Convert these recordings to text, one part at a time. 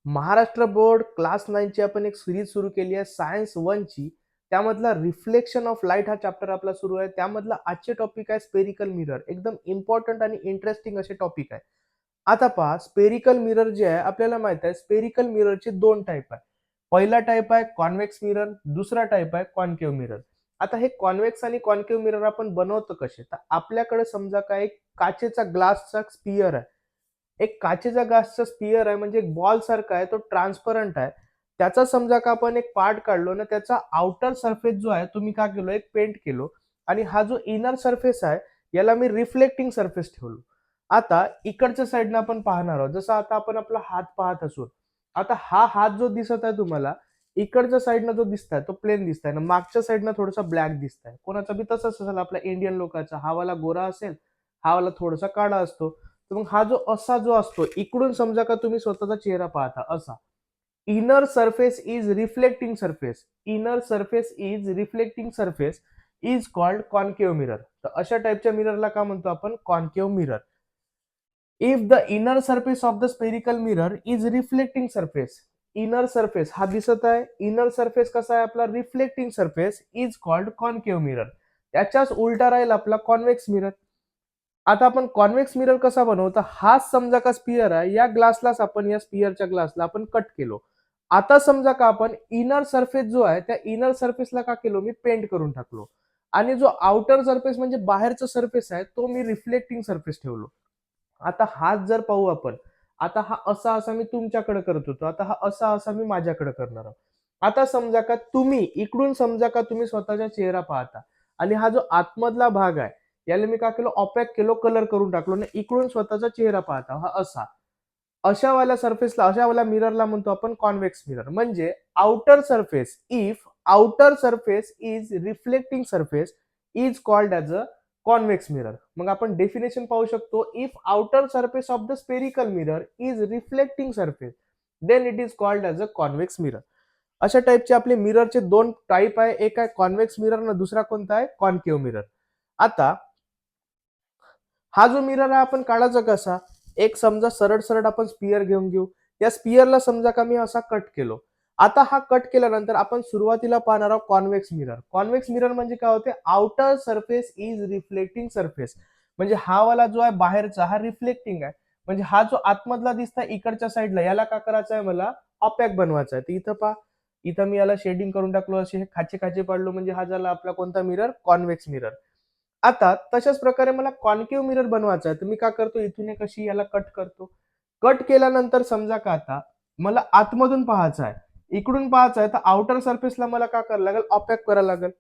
Maharashtra board class 9 ची आपण एक सीरीज सुरू केली आहे सायन्स 1 ची. त्यामधला रिफ्लेक्शन ऑफ लाईट हा चॅप्टर आपला सुरू आहे. त्यामधला आजचे टॉपिक आहे स्पेरिकल मिरर. एकदम इम्पॉर्टंट आणि इंटरेस्टिंग असे टॉपिक आहे. आता पहा, स्पेरिकल मिरर जे आहे आपल्याला माहित आहे स्पेरिकल मिररचे दोन टाईप आहे. पहिला टाईप आहे कॉन्व्हेक्स मिरर, दुसरा टाईप आहे कॉन्केव्ह मिरर. आता हे कॉन्व्हेक्स आणि कॉन्केव्ह मिरर आपण बनवतो कसे? तर आपल्याकडे समजा काय एक काचेचा ग्लासचा स्पियर आहे. एक काचेचा ग्लासचा स्पियर आहे, म्हणजे एक बॉल सारखा आहे, तो ट्रान्सपरंट आहे. त्याचा समजा का आपण एक पार्ट काढलो ना, त्याचा आउटर सरफेस जो आहे तुम्ही काय केलो, एक पेंट केलो आणि हा जो इनर सरफेस आहे याला मी रिफ्लेक्टिंग सरफेस ठेवलो. आता इकडच्या साईडनं आपण पाहणार आहोत, जसं आता आपण आपला हात पाहत असू. आता हा हात जो दिसत आहे तुम्हाला, इकडच्या साईडनं जो दिसताय तो प्लेन दिसताय ना, मागच्या साईडनं थोडासा ब्लॅक दिसताय. कोणाचा बी तसंच असेल, आपल्या इंडियन लोकांचा हा वाला गोरा असेल, हा वाला थोडासा काळा असतो. तर मग हा जो असा जो असतो, इकडून समजा का तुम्ही स्वतःचा चेहरा पाहता असा. Inner surface is reflecting surface. Inner surface is reflecting surface is called concave mirror. तर अशा टाईपच्या मिररला काय म्हणतो आपण? Concave mirror. If the inner surface of the spherical mirror is reflecting surface. Inner surface हा दिसत आहे, इनर सरफेस कसा आहे आपला? Reflecting surface is called concave mirror. त्याच्याच उलटा राहील आपला कॉन्व्हेक्स मिरर. आता आपण कॉन्व्हेक्स मिरर कसा बनवतो? हाच समजा का स्पियर आहे, या ग्लासलाच आपण या स्पियरच्या ग्लासला आपण कट केलो. आता समजा का आपण इनर सरफेस जो आहे त्या इनर सरफेसला का केलो, मी पेंट करून टाकलो. आणि जो आउटर सरफेस म्हणजे बाहेरचा सरफेस आहे तो मी रिफ्लेक्टिंग सरफेस ठेवलो. आता हाच जर पाहू आपण, आता हा असा असा मी तुमच्याकडे करत होतो, आता हा असा असा मी माझ्याकडे करणार आहोत. आता समजा का तुम्ही इकडून समजा का तुम्ही स्वतःचा चेहरा पाहता आणि हा जो आतमधला भाग आहे याला मी काय केलं, ऑपॅक केलो, कलर करून टाकलो आणि इकडून स्वतःचा चेहरा पाहता हा असा. अशा वाल्या सरफेसला, अशा वाल्या मिररला म्हणतो आपण कॉन्व्हेक्स मिरर. म्हणजे outer surface, if outer surface is reflecting surface is called as a convex mirror. मग आपण डेफिनेशन पाहू शकतो, if outer surface of the spherical mirror is reflecting surface then it is called as a convex mirror. अशा टाईपचे आपले मिररचे दोन type आहे, एक आहे कॉन्व्हेक्स मिरर आणि दुसरा कोणता आहे? Concave mirror. आता हा जो मिरर आहे आपण काढायचा कसा? एक समजा सरळ सरळ आपण स्पियर घेऊन घेऊ. या स्पियरला समजा का मी असा कट केलो. आता हा कट केल्यानंतर आपण सुरुवातीला पाहणार आहोत कॉन्व्हेक्स मिरर. कॉन्व्हेक्स मिरर म्हणजे काय होते? Outer surface is reflecting surface. म्हणजे हा वाला जो आहे बाहेरचा हा रिफ्लेक्टिंग आहे. म्हणजे हा जो आतमधला दिसतोय इकडच्या साईडला याला काय करायचं आहे, मला ऑपॅक बनवायचा आहे. तर इथं पहा, इथं मी याला शेडिंग करून टाकलो, असे हे खाचे खाचे पाडलो, म्हणजे हा झाला आपला कोणता मिरर? Convex mirror. आता तशाच प्रकारे मला कॉन्केव्ह मिरर बनवायचा आहे, तर मी काय करतो, इथून एक अशी याला कट करतो. कट केल्यानंतर समजा का आता मला आतमधून पाहायचं आहे, इकडून पाहायचं आहे, तर आउटर सरफेसला मला काय करावं लागेल? ऑपॅक करावं लागेल.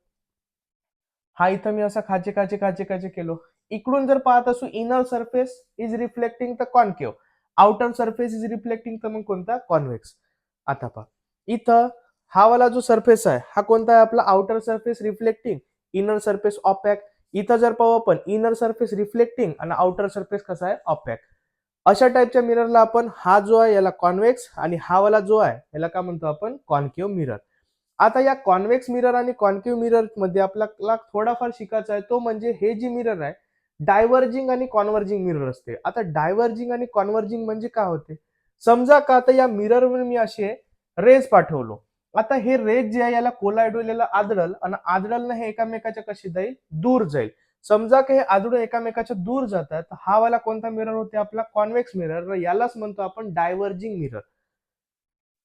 हा इथं मी असा खाचे खाचे खाचे खाचे केलो. इकडून जर पाहत असू, inner surface is reflecting the concave, outer surface is reflecting तर मग कोणता? कॉन्व्हेक्स. आता पहा, इथं हा वाला जो सरफेस आहे हा कोणता आहे आपला? Outer surface reflecting, inner surface opaque. इथं जर पाहू आपण, इनर सरफेस रिफ्लेक्टिंग आणि आउटर सरफेस कसा आहे? ऑपॅक. अशा टाईपच्या मिररला आपण, हा जो आहे याला कॉन्व्हेक्स आणि हा वाला जो आहे याला काय म्हणतो आपण? Concave mirror. आता या कॉन्व्हेक्स मिरर आणि कॉन्केव्ह मिरर मध्ये आपल्याला थोडाफार शिकायचा आहे, तो म्हणजे हे जी मिरर आहे डायव्हर्जिंग आणि कॉन्व्हर्जिंग मिरर असते. आता डायव्हर्जिंग आणि कॉन्व्हर्जिंग म्हणजे काय होते? समजा का आता या मिररवर मी असे रेज पाठवलो. आता हे रेज जे आहे याला कोलाइड होईल, याला आदळल आणि आदळल हे एकामेकाच्या कशी जाईल? दूर जाईल. समजा की हे आदळून एकामेकाच्या दूर जातात, हा वाला कोणता मिरर होते? आपला कॉन्व्हेक्स मिरर. यालाच म्हणतो आपण डायव्हर्जिंग मिरर.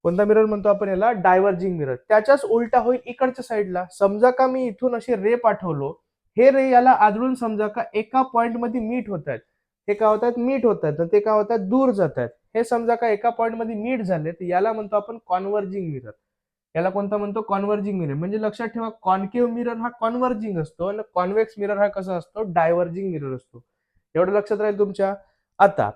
कोणता मिरर म्हणतो आपण याला? Diverging mirror. त्याच्याच उलटा होईल इकडच्या साईडला. समजा का मी इथून असे रे पाठवलो, हे रे याला आदळून समजा का एका पॉइंट मध्ये मीट होत आहेत. हे काय होतात? मीट होत आहेत. ते काय होतात? दूर जात आहेत. हे समजा का एका पॉइंट मध्ये मीट झाले, तर याला म्हणतो आपण कॉन्व्हर्जिंग मिरर. याला कोणता म्हणतो? Converging mirror. म्हणजे लक्षात ठेवा, कॉन्केव्ह मिरर हा कॉन्व्हर्जिंग असतो आणि कॉन्व्हेक्स मिरर हा कसा असतो? डायव्हर्जिंग मिरर असतो. एवढं लक्षात राहील तुमच्या. आता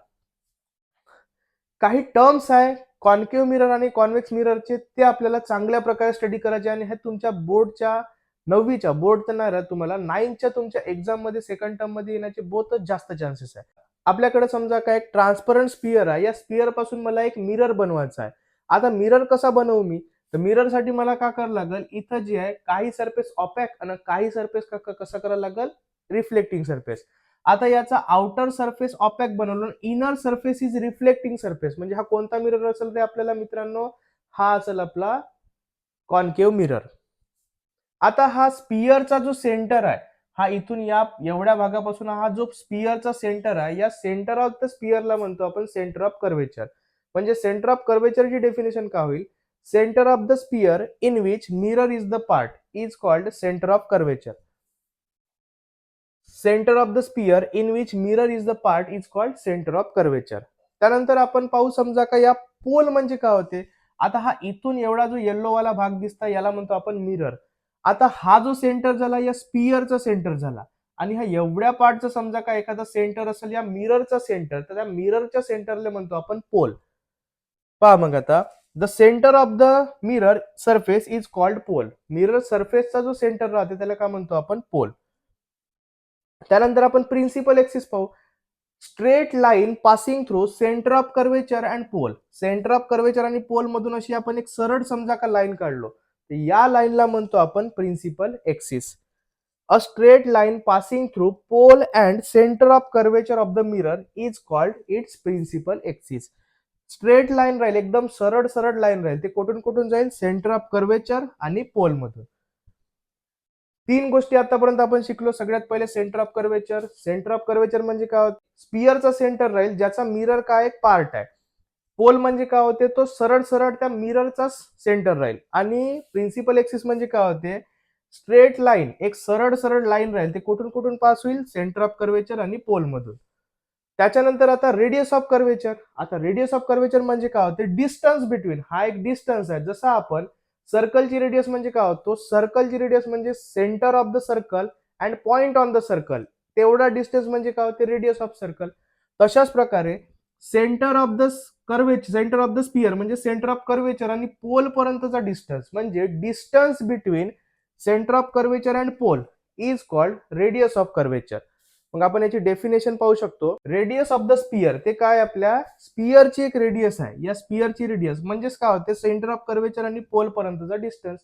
काही टर्म्स आहे कॉन्केव्ह मिरर आणि कॉन्व्हेक्स मिररचे, ते आपल्याला चांगल्या प्रकारे स्टडी करायचे आणि हे तुमच्या बोर्डच्या 9वीच्या बोर्ड तर नाही राहत, तुम्हाला 9च्या तुमच्या एक्झाम मध्ये सेकंड टर्म मध्ये येण्याचे बहुतच जास्त चान्सेस आहे. आपल्याकडे समजा काय एक ट्रान्सपरंट स्पियर आहे, या स्पियर पासून मला एक मिरर बनवायचा आहे. आता मिरर कसा बनवू मी? तर मिरर साठी मला काय करावं लागेल, इथं जे आहे काही सरफेस ऑपॅक आणि काही सरफेस कसं करावं लागेल? Reflecting surface. आता याचा आउटर सरफेस ऑपॅक बनवलं, inner surface is reflecting surface. म्हणजे हा कोणता मिरर असेल रे आपल्याला मित्रांनो? हा असेल आपला कॉन्केव्ह मिरर. आता हा स्पियरचा जो सेंटर आहे, हा इथून या एवढ्या भागापासून हा जो स्पियरचा सेंटर आहे, या सेंटर ऑफ द स्पियरला म्हणतो आपण सेंटर ऑफ कर्वेचर. म्हणजे सेंटर ऑफ कर्वेचरची डेफिनेशन काय होईल? Centre of the sphere in which mirror is the part is called centre of curvature. Centre of the sphere in which mirror is the part is called centre of curvature. त्यानंतर आपण पाहू समजा का या pole म्हणजे काय होते. आता हा इथून एवढा जो येल्लो वाला भाग दिसता याला म्हणतो आपण मिरर. आता हा जो सेंटर झाला या स्पियरचा सेंटर झाला आणि हा एवढ्या पार्टचा समजा का एखादा सेंटर असेल या मिररचा सेंटर, तर त्या मिररच्या सेंटरला म्हणतो आपण पोल. पहा मग आता the centre of the mirror surface is called pole. Mirror सरफेसचा जो सेंटर राहते त्याला काय म्हणतो आपण? पोल. त्यानंतर आपण प्रिन्सिपल एक्सिस पाहू. Straight line passing through centre of curvature and pole. Centre of curvature आणि पोल मधून अशी आपण एक सरळ समजा का लाईन काढलो, तर या लाईनला म्हणतो आपण principal axis. A straight line passing through pole and centre of curvature of the mirror is called its principal axis. Straight line राहील, एकदम सरळ सरळ लाईन राहील. ते कुठून कुठून जाईल? सेंटर ऑफ कर्वेचर आणि पोल मधून. तीन गोष्टी आतापर्यंत आपण शिकलो. सगळ्यात पहिले centre of curvature. Centre of curvature म्हणजे काय? स्पियरचा सेंटर राहील ज्याचा मिरर काय एक पार्ट आहे. पोल म्हणजे काय होते? तो सरळ सरळ त्या मिररचा सेंटर राहील. आणि प्रिन्सिपल एक्सिस म्हणजे काय होते? स्ट्रेट लाईन, एक सरळ सरळ लाईन राहील. ते कुठून कुठून पास होईल? सेंटर ऑफ कर्वेचर आणि पोल मधून. त्याच्यानंतर आता रेडियस ऑफ कर्वेचर. आता रेडियस ऑफ कर्वेचर म्हणजे काय होते? Distance between. हा एक डिस्टन्स आहे. जसा आपण सर्कलची रेडियस म्हणजे काय होतो? सर्कलची रेडियस म्हणजे centre of the circle and point on the circle. तेवढा डिस्टन्स म्हणजे काय होते? Radius of circle. तशाच प्रकारे centre of the curvature, centre of the sphere म्हणजे सेंटर ऑफ कर्वेचर आणि पोल पर्यंतचा डिस्टन्स म्हणजे distance between centre of curvature and pole is called radius of curvature. मग आपण याची डेफिनेशन पाहू शकतो. रेडियस ऑफ द स्पियर ते काय? आपल्या स्पियरची एक रेडियस आहे. या स्पियरची रेडियस म्हणजेच काय होते? सेंटर ऑफ कर्वेचर आणि पोल पर्यंतचा डिस्टन्स.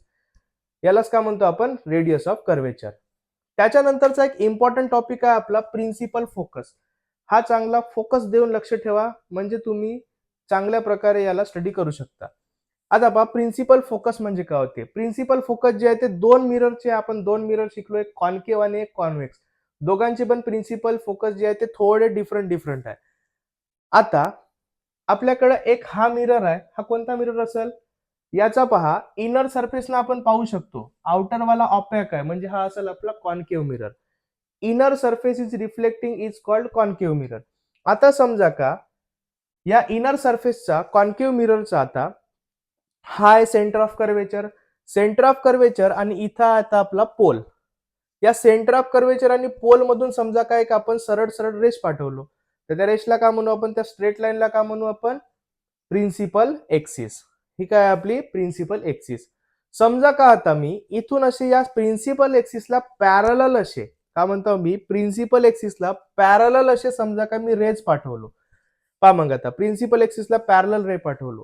यालाच काय म्हणतो आपण? Radius of curvature. त्याच्यानंतरचा एक इम्पॉर्टंट टॉपिक आहे आपला प्रिन्सिपल फोकस. हा चांगला फोकस देऊन लक्ष ठेवा, म्हणजे तुम्ही चांगल्या प्रकारे याला स्टडी करू शकता. आता पहा प्रिन्सिपल फोकस म्हणजे काय होते. प्रिन्सिपल फोकस जे आहे ते दोन मिररचे, आपण दोन मिरर शिकलो, एक कॉन्केव्ह आणि एक कॉन्व्हेक्स. दोघांचे पण प्रिन्सिपल फोकस जे आहे ते थोडे डिफरंट आहे. आता आपल्याकडे एक हा मिरर आहे. हा कोणता मिरर असेल? याचा पहा इनर सरफेसला आपण पाहू शकतो. आउटर वाला ऑपॅक आहे म्हणजे हा असेल आपला concave mirror. Inner surface is reflecting is called concave mirror. आता समजा का या इनर सरफेसचा कॉन्केव्ह मिररचा आता हा आहे centre of curvature. Centre of curvature आणि इथं आता आपला पोल. या सेंटर ऑफ कर्वेचर आणि पोल मधून समजा काय का आपण सरळ सरळ रेष पाठवलो, तर त्या रेषला काय म्हणू आपण? त्या स्ट्रेट लाईनला काय म्हणू आपण? Principal axis. ही काय आपली प्रिन्सिपल एक्सिस. समजा का आता मी इथून असे या प्रिन्सिपल एक्सिसला पॅरलल असे काय म्हणतो मी? प्रिन्सिपल एक्सिसला पॅरलल असे समजा का मी रेज पाठवलो. पहा मग आता प्रिन्सिपल एक्सिसला पॅरलल रे पाठवलो,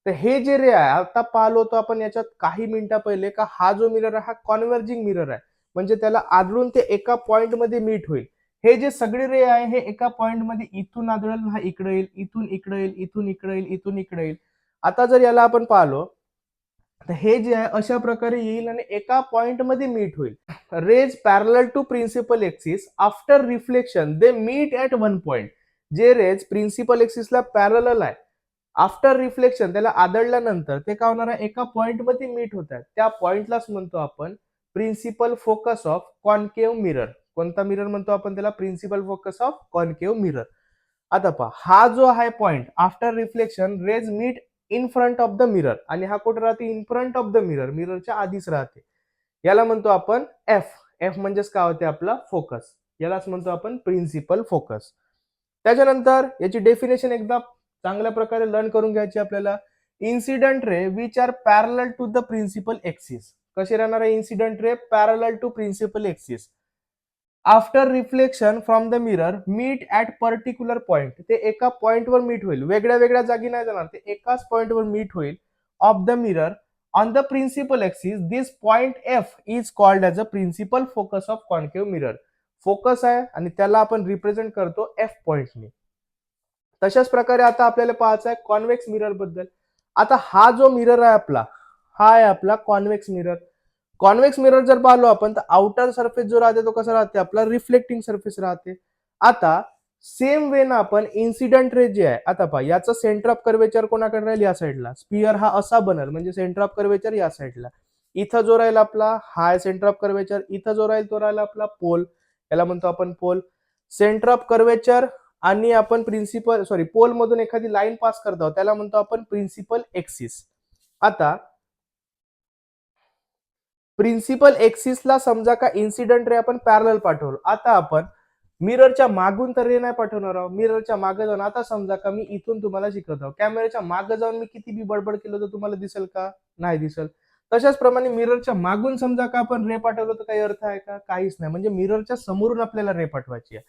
तर हे जे रे आहे आता पाहिलो होतो आपण याच्यात काही मिनिटा पहिले का हा जो मिरर आहे हा कॉन्व्हर्जिंग मिरर आहे. म्हणजे त्याला आदळून ते एका पॉइंट मध्ये मीट होईल. हे जे सगळे रे आहे हे एका पॉइंट मध्ये इथून आदळेल, हा इकडे येईल, इथून इकडे येईल, इथून इकडे येईल, इथून इकडे येईल. आता जर याला आपण पाहिलो तर हे जे आहे अशा प्रकारे येईल आणि एका पॉइंट मध्ये मीट होईल. Rays parallel to principal axis after reflection they meet at one point. जे रेज प्रिन्सिपल एक्सिसला पॅरलल आहे, आफ्टर रिफ्लेक्शन त्याला आदळल्यानंतर ते काय होणार आहे? एका पॉइंट मध्ये मीट होत आहे. त्या पॉइंटलाच म्हणतो आपण principal focus of concave mirror. कोणता मिरर म्हणतो आपण त्याला? Principal focus of concave mirror. आता पहा हा जो आहे point after reflection rays meet in front of the mirror, आणि हा कुठे राहते? In front of the mirror, मिररच्या आधीच राहते. याला म्हणतो आपण एफ. एफ म्हणजेच काय होते? आपला फोकस. यालाच म्हणतो आपण प्रिन्सिपल फोकस. त्याच्यानंतर याची डेफिनेशन एकदा चांगल्या प्रकारे लर्न करून घ्यायची आपल्याला. Incident ray which are parallel to the principal axis. कसे राहणार आहे incident ray? Parallel to principal axis. After reflection from the mirror meet at particular point. ते एका पॉइंटवर मीट होईल, वेगळ्या वेगळ्या जागी नाही जाणार, ते एकाच पॉइंटवर मीट होईल of the mirror on the principal axis. This point F is called as a principal focus of concave mirror. Focus आहे आणि त्याला आपण रिप्रेझेंट करतो एफ पॉइंटने. तशाच प्रकारे आता आपल्याला पाहायचं आहे कॉन्व्हेक्स मिरर बद्दल. आता हा जो मिरर आहे आपला, हा आहे आपला कॉन्व्हेक्स मिरर. कॉन्व्हेक्स मिरर जर पाहिलो आपण तर आउटर सरफेस जो राहते तो कसा राहते आपला रिफ्लेक्टिंग सरफेस राहते. आता सेम वे ना आपण इन्सिडेंट रे जे आहे, आता पहा याचं सेंटर ऑफ कर्वेचर कोणाकडे राहील या साईडला, स्पियर हा असा बनल म्हणजे सेंटर ऑफ कर्वेचर या साईडला. इथं जो राहील आपला हा सेंटर ऑफ कर्वेचर, इथं जो राहील तो राहील आपला पोल, याला म्हणतो आपण पोल. सेंटर ऑफ कर्वेचर आणि आपण प्रिन्सिपल पोल मधून एखादी लाईन पास करतो त्याला म्हणतो आपण प्रिन्सिपल एक्सिस. आता प्रिन्सिपल एक्सिसला समजा का इन्सिडेंट रे आपण पॅरलल पाठवलं. आता आपण मिररच्या मागून तर रे नाही पाठवणार आहोत, मिररच्या मागे जाऊन. आता समजा का मी इथून तुम्हाला शिकवतो, कॅमेऱ्याच्या मागे जाऊन मी किती बी बडबड केलं तर तुम्हाला दिसेल का? नाही दिसेल. तशाच प्रमाणे मिररच्या मागून समजा का आपण रे पाठवलं तर काही अर्थ आहे का? काहीच नाही. म्हणजे मिररच्या समोरून आपल्याला रे पाठवायची आहे.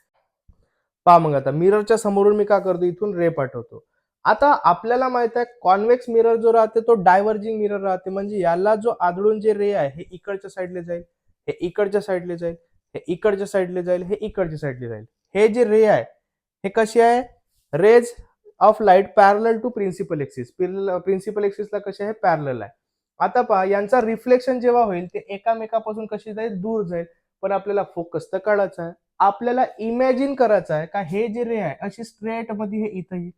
पहा मग आता मिररच्या समोरून मी का करतो, इथून रे पाठवतो. आता आपल्याला माहित आहे कॉन्व्हेक्स मिरर जो राहते तो डायव्हर्जिंग मिरर राहते. म्हणजे याला जो आदळून जे रे आहे हे इकडच्या साईडला जाईल, हे इकडच्या साईडला जाईल, हे इकडच्या साईडला जाईल, हे इकडच्या साईडला जाईल. हे जे रे आहे हे कसे आहे, rays of light parallel to principal axis. Principal एक्सिसला कसे आहे, पॅरलल आहे. आता पहा यांचा रिफ्लेक्शन जेव्हा होईल ते एकामेकापासून कशी जाईल, दूर जाईल. पण आपल्याला फोकस तर काढायचा आहे. आपल्याला इमॅजिन करायचं आहे का हे जे रे आहे अशी स्ट्रेट मध्ये हे इथं येईल,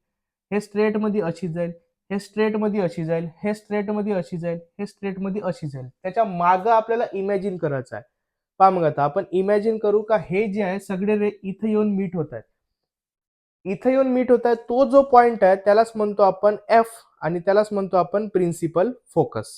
हे स्ट्रेट मध्ये अशी जाईल, हे स्ट्रेट मध्ये अशी जाईल, हे स्ट्रेट मध्ये अशी जाईल, हे स्ट्रेट मध्ये अशी जाईल. त्याच्या मागं आपल्याला इमॅजिन करायचं आहे. पहा मग आता आपण इमॅजिन करू का हे जे आहे सगळे रे इथं येऊन मीट होत आहेत. इथं येऊन मीट होत आहे, तो जो पॉइंट आहे त्यालाच म्हणतो आपण एफ आणि त्यालाच म्हणतो आपण प्रिन्सिपल फोकस.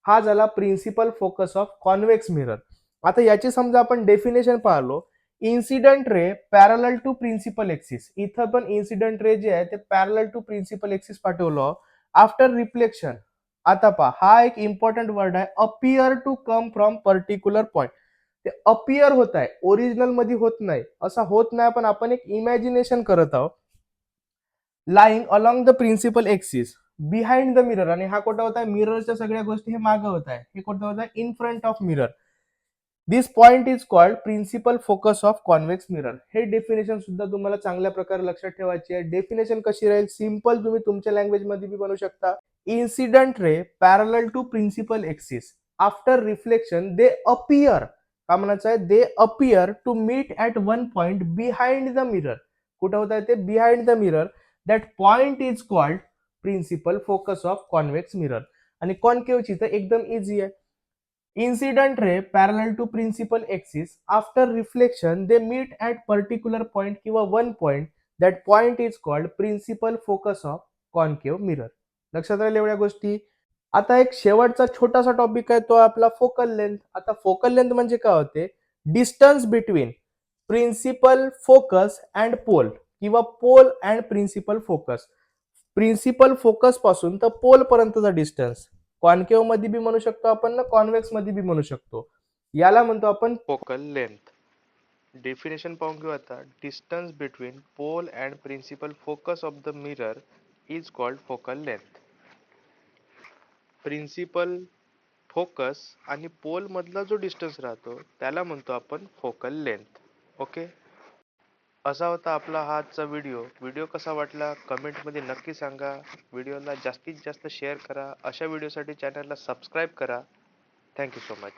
हा झाला principal focus of convex mirror. आता याची समजा आपण डेफिनेशन पाहिलो, incident ray parallel to principal axis. इथं पण इन्सिडेंट रे जे आहे ते पॅरलल टू प्रिन्सिपल एक्सिस पाठवलं. आफ्टर रिफ्लेक्शन, आता पहा हा एक इम्पॉर्टंट वर्ड आहे, appear to come from particular point. ते अपियर होत आहे, ओरिजिनल मध्ये होत नाही. असा होत नाही पण आपण एक इमॅजिनेशन करत आहोत. Lying along the principal axis behind the mirror. आणि हा कुठं होत आहे, मिररच्या सगळ्या गोष्टी हे मागं होत आहे. हे कुठं होत आहे, in front of mirror. This point is called principal focus of convex mirror. हे डेफिनेशन सुद्धा तुम्हाला चांगल्या प्रकारे लक्षात ठेवायची आहे. डेफिनेशन कशी राहील, सिंपल तुम्ही तुमच्या लँग्वेज मध्ये बी बनवू शकता. Incident ray parallel to principal axis after reflection they appear, का म्हणायचं आहे, they appear to meet at one point behind the mirror. कुठं होत आहे ते, behind the mirror. That point is called principal focus of convex mirror. आणि कॉन्केव्हची तर एकदम इझी आहे. Incident ray parallel to principal axis. After reflection, they meet at particular point किंवा one point. That point is called principal focus of concave mirror. लक्षात राहील एवढ्या गोष्टी. आता एक शेवटचा छोटासा टॉपिक आहे तो आपला फोकल लेंथ. आता फोकल लेंथ म्हणजे काय होते, distance between principal focus and pole किंवा pole and principal focus. Principal focus पासून तर पोल पर्यंतचा डिस्टन्स. कॉन्केव्ह मध्ये बी म्हणू शकतो आपण ना, कॉन्व्हेक्स मध्ये बी म्हणू शकतो. याला म्हणतो आपण फोकल लेंथ. डेफिनेशन पाहून घेऊ आता. Distance between pole and principal focus of the mirror is called focal length. Principal focus आणि पोल मधला जो डिस्टन्स राहतो त्याला म्हणतो आपण फोकल लेंथ. ओके, असा होता आपला हा आजचा व्हिडिओ. व्हिडिओ कसा वाटला कमेंटमध्ये नक्की सांगा. व्हिडिओला जास्तीत जास्त शेअर करा. अशा व्हिडिओसाठी चॅनलला सबस्क्राईब करा. Thank you so much.